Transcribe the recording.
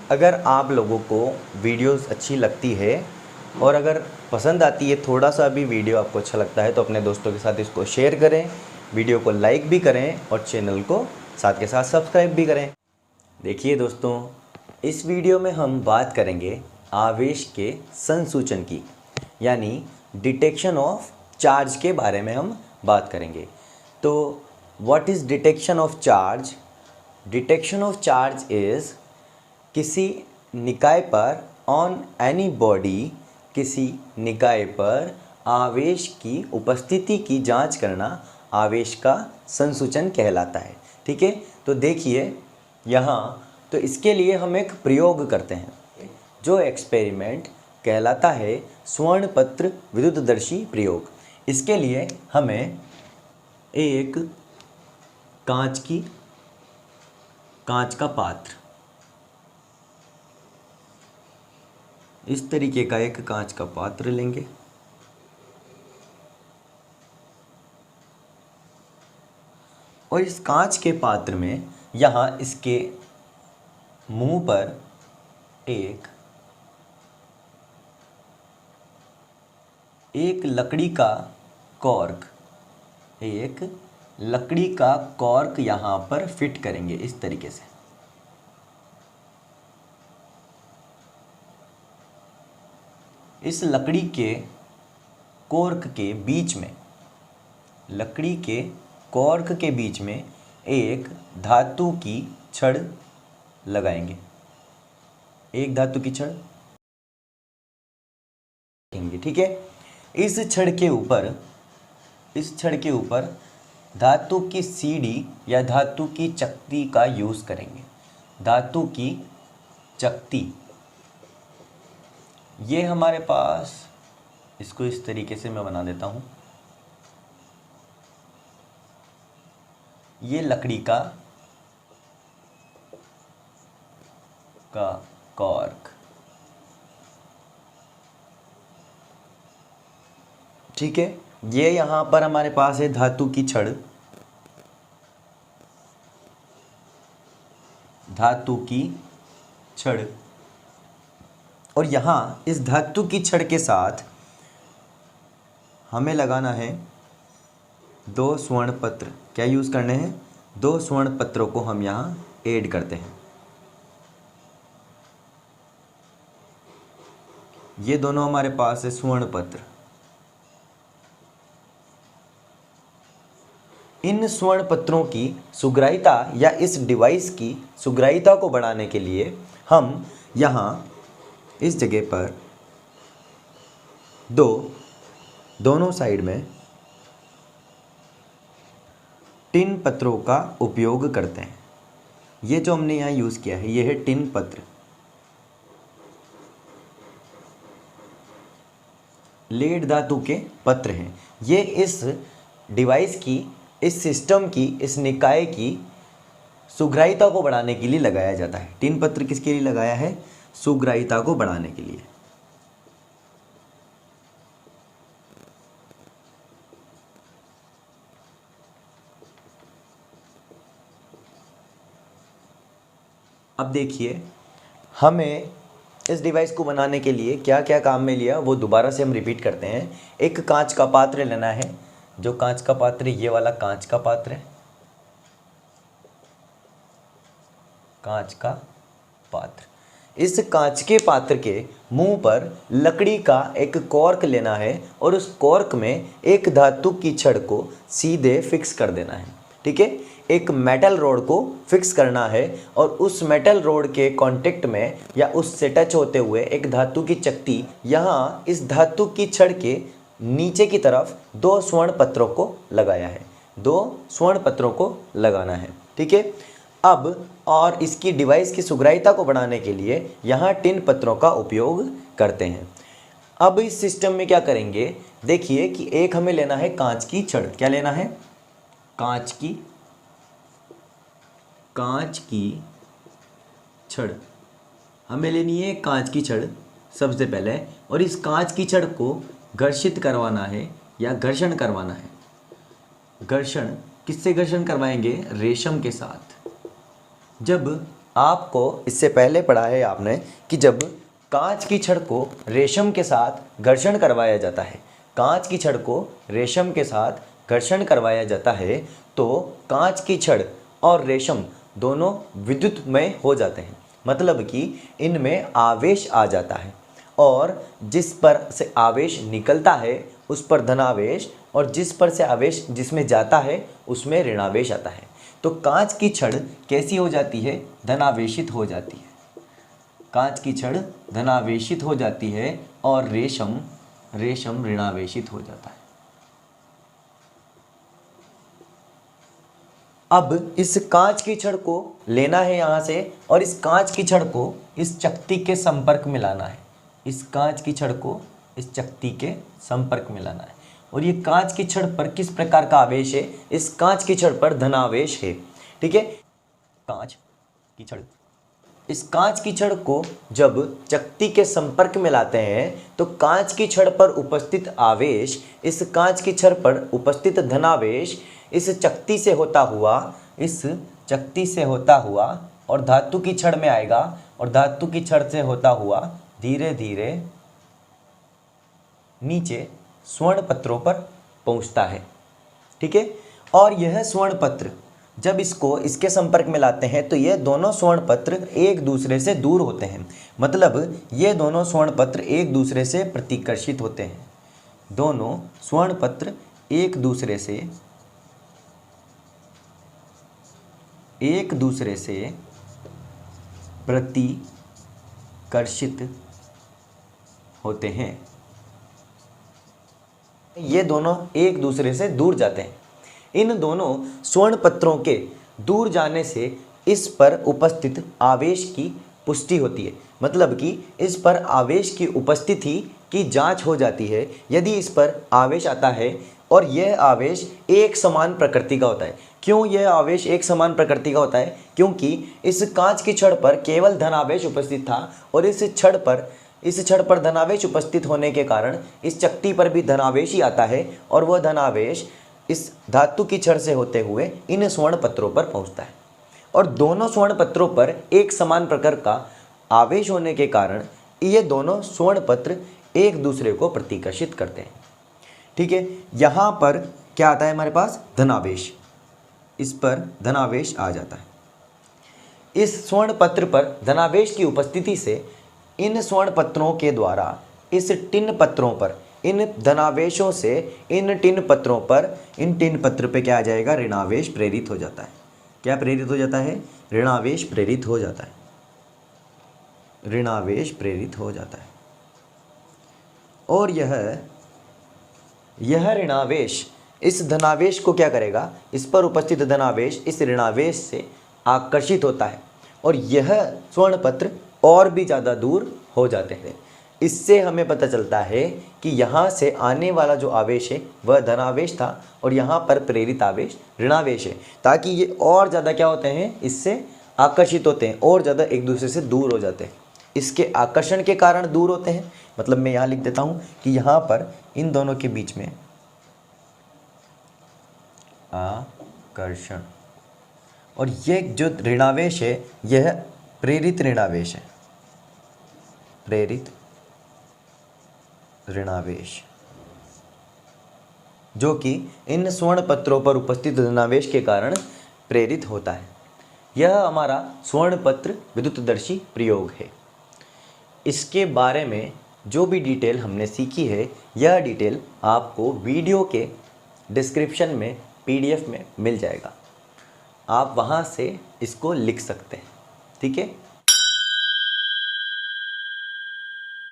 अगर आप लोगों को वीडियोस अच्छी लगती है और अगर पसंद आती है, थोड़ा सा भी वीडियो आपको अच्छा लगता है, तो अपने दोस्तों के साथ इसको शेयर करें, वीडियो को लाइक भी करें और चैनल को साथ के साथ सब्सक्राइब भी करें। देखिए दोस्तों, इस वीडियो में हम बात करेंगे आवेश के संसूचन की, यानी डिटेक्शन ऑफ चार्ज के बारे में हम बात करेंगे। तो what is detection of charge? Detection of charge is किसी निकाय पर ऑन एनी बॉडी, किसी निकाय पर आवेश की उपस्थिति की जांच करना आवेश का संसूचन कहलाता है। ठीक है, तो देखिए यहाँ, तो इसके लिए हम एक प्रयोग करते हैं, जो एक्सपेरिमेंट कहलाता है स्वर्णपत्र विद्युतदर्शी प्रयोग। इसके लिए हमें एक कांच का पात्र, इस तरीके का एक कांच का पात्र लेंगे और इस कांच के पात्र में यहाँ इसके मुंह पर एक लकड़ी का कॉर्क यहाँ पर फिट करेंगे इस तरीके से। इस लकड़ी के कॉर्क के बीच में एक धातु की छड़ लगाएंगे, एक धातु की छड़। ठीक है, इस छड़ के ऊपर धातु की सीढ़ी या धातु की चकती का यूज़ करेंगे। धातु की चकती, ये हमारे पास, इसको इस तरीके से मैं बना देता हूँ। ये लकड़ी का कॉर्क, ठीक है। ये यहाँ पर हमारे पास है धातु की छड़, और यहाँ इस धातु की छड़ के साथ हमें लगाना है 2 स्वर्ण पत्र। क्या यूज़ करने हैं? 2 स्वर्ण पत्रों को हम यहाँ ऐड करते हैं। ये दोनों हमारे पास है स्वर्ण पत्र। इन स्वर्ण पत्रों की सुग्राहिता या इस डिवाइस की सुग्राहिता को बढ़ाने के लिए हम यहाँ इस जगह पर दोनों साइड में टिन पत्रों का उपयोग करते हैं। ये जो हमने यहाँ यूज़ किया है, ये है टिन पत्र। लेड धातु के पत्र हैं। ये इस डिवाइस की, इस सिस्टम की, इस निकाय की सुग्राहिता को बढ़ाने के लिए लगाया जाता है। टिन पत्र किसके लिए लगाया है? सुग्राहिता को बढ़ाने के लिए। अब देखिए, हमें इस डिवाइस को बनाने के लिए क्या क्या काम में लिया, वो दोबारा से हम रिपीट करते हैं। एक कांच का पात्र लेना है। जो कांच का पात्र, ये वाला कांच का पात्र है, कांच का पात्र। इस कांच के पात्र के मुंह पर लकड़ी का एक कॉर्क लेना है और उस कॉर्क में एक धातु की छड़ को सीधे फिक्स कर देना है। ठीक है, एक मेटल रोड को फिक्स करना है और उस मेटल रोड के कांटेक्ट में या उससे टच होते हुए एक धातु की चकती, यहाँ इस धातु की छड़ के नीचे की तरफ 2 स्वर्ण पत्रों को लगाया है। 2 स्वर्ण पत्रों को लगाना है। ठीक है, अब और इसकी डिवाइस की सुग्राहिता को बढ़ाने के लिए यहाँ टिन पत्रों का उपयोग करते हैं। अब इस सिस्टम में क्या करेंगे, देखिए कि एक हमें लेना है कांच की छड़। क्या लेना है? कांच की छड़ हमें लेनी है, कांच की छड़ सबसे पहले। और इस कांच की छड़ को घर्षित करवाना है या घर्षण करवाना है। घर्षण किससे घर्षण करवाएंगे? रेशम के साथ। जब आपको इससे पहले पढ़ा है आपने कि जब कांच की छड़ को रेशम के साथ घर्षण करवाया जाता है, कांच की छड़ को रेशम के साथ घर्षण करवाया जाता है तो कांच की छड़ और रेशम दोनों विद्युतमय हो जाते हैं। मतलब कि इनमें आवेश आ जाता है और जिस पर से आवेश निकलता है उस पर धनावेश और जिस पर से आवेश जिसमें जाता है उसमें ऋणावेश आता है। तो कांच की छड़ कैसी हो जाती है? धनावेशित हो जाती है। कांच की छड़ धनावेशित हो जाती है और रेशम ऋणावेशित हो जाता है। अब इस कांच की छड़ को लेना है यहाँ से और इस कांच की छड़ को इस चकती के संपर्क में लाना है। इस कांच की छड़ को इस चकती के संपर्क में लाना है और ये कांच की छड़ पर किस प्रकार का आवेश है? इस कांच की छड़ पर धनावेश है। ठीक है, कांच की छड़, इस कांच की छड़ को जब चकती के संपर्क में लाते हैं तो कांच की छड़ पर उपस्थित आवेश, इस कांच की छड़ पर उपस्थित धनावेश इस चकती से होता हुआ और धातु की छड़ में आएगा और धातु की छड़ से होता हुआ धीरे धीरे नीचे स्वर्ण पत्रों पर पहुंचता है। ठीक है, और यह स्वर्ण पत्र जब इसको इसके संपर्क में लाते हैं तो ये दोनों स्वर्ण पत्र एक दूसरे से दूर होते हैं। मतलब ये दोनों स्वर्ण पत्र एक दूसरे से प्रतिकर्षित होते हैं। दोनों स्वर्ण पत्र एक दूसरे से प्रतिकर्षित होते हैं। ये दोनों एक दूसरे से दूर जाते हैं। इन दोनों स्वर्ण पत्रों के दूर जाने से इस पर उपस्थित आवेश की पुष्टि होती है। मतलब कि इस पर आवेश की उपस्थिति की जांच हो जाती है। यदि इस पर आवेश आता है और यह आवेश एक समान प्रकृति का होता है। क्यों यह आवेश एक समान प्रकृति का होता है? क्योंकि इस कांच की छड़ पर केवल धनावेश उपस्थित था और इस छड़ पर धनावेश उपस्थित होने के कारण इस चकती पर भी धनावेश ही आता है और वह धनावेश इस धातु की छड़ से होते हुए इन स्वर्ण पत्रों पर पहुंचता है और दोनों स्वर्ण पत्रों पर एक समान प्रकार का आवेश होने के कारण ये दोनों स्वर्ण पत्र एक दूसरे को प्रतिकर्षित करते हैं। ठीक है, यहाँ पर क्या आता है हमारे पास? धनावेश। इस पर धनावेश आ जाता है। इस स्वर्ण पत्र पर धनावेश की उपस्थिति से इन स्वर्ण पत्रों के द्वारा इस टिन पत्रों पर, इन धनावेशों से इन टिन पत्र पे क्या आ जाएगा? ऋणावेश प्रेरित हो जाता है। क्या प्रेरित हो जाता है? ऋणावेश प्रेरित हो जाता है। ऋणावेश प्रेरित हो जाता है और यह ऋणावेश इस धनावेश को क्या करेगा? इस पर उपस्थित धनावेश इस ऋणावेश से आकर्षित होता है और यह स्वर्ण पत्र और भी ज़्यादा दूर हो जाते हैं। इससे हमें पता चलता है कि यहाँ से आने वाला जो आवेश है वह धनावेश था और यहाँ पर प्रेरित आवेश ऋणावेश है, ताकि ये और ज़्यादा क्या होते हैं? इससे आकर्षित होते हैं और ज़्यादा एक दूसरे से दूर हो जाते हैं। इसके आकर्षण के कारण दूर होते हैं। मतलब मैं यहाँ लिख देता हूँ कि यहाँ पर इन दोनों के बीच में आकर्षण, और ये जो ऋणावेश है यह प्रेरित ऋणावेश है। प्रेरित ऋणावेश जो कि इन स्वर्ण पत्रों पर उपस्थित धनावेश के कारण प्रेरित होता है। यह हमारा स्वर्ण पत्र विद्युतदर्शी प्रयोग है। इसके बारे में जो भी डिटेल हमने सीखी है यह डिटेल आपको वीडियो के डिस्क्रिप्शन में PDF में मिल जाएगा। आप वहाँ से इसको लिख सकते हैं। ठीक है।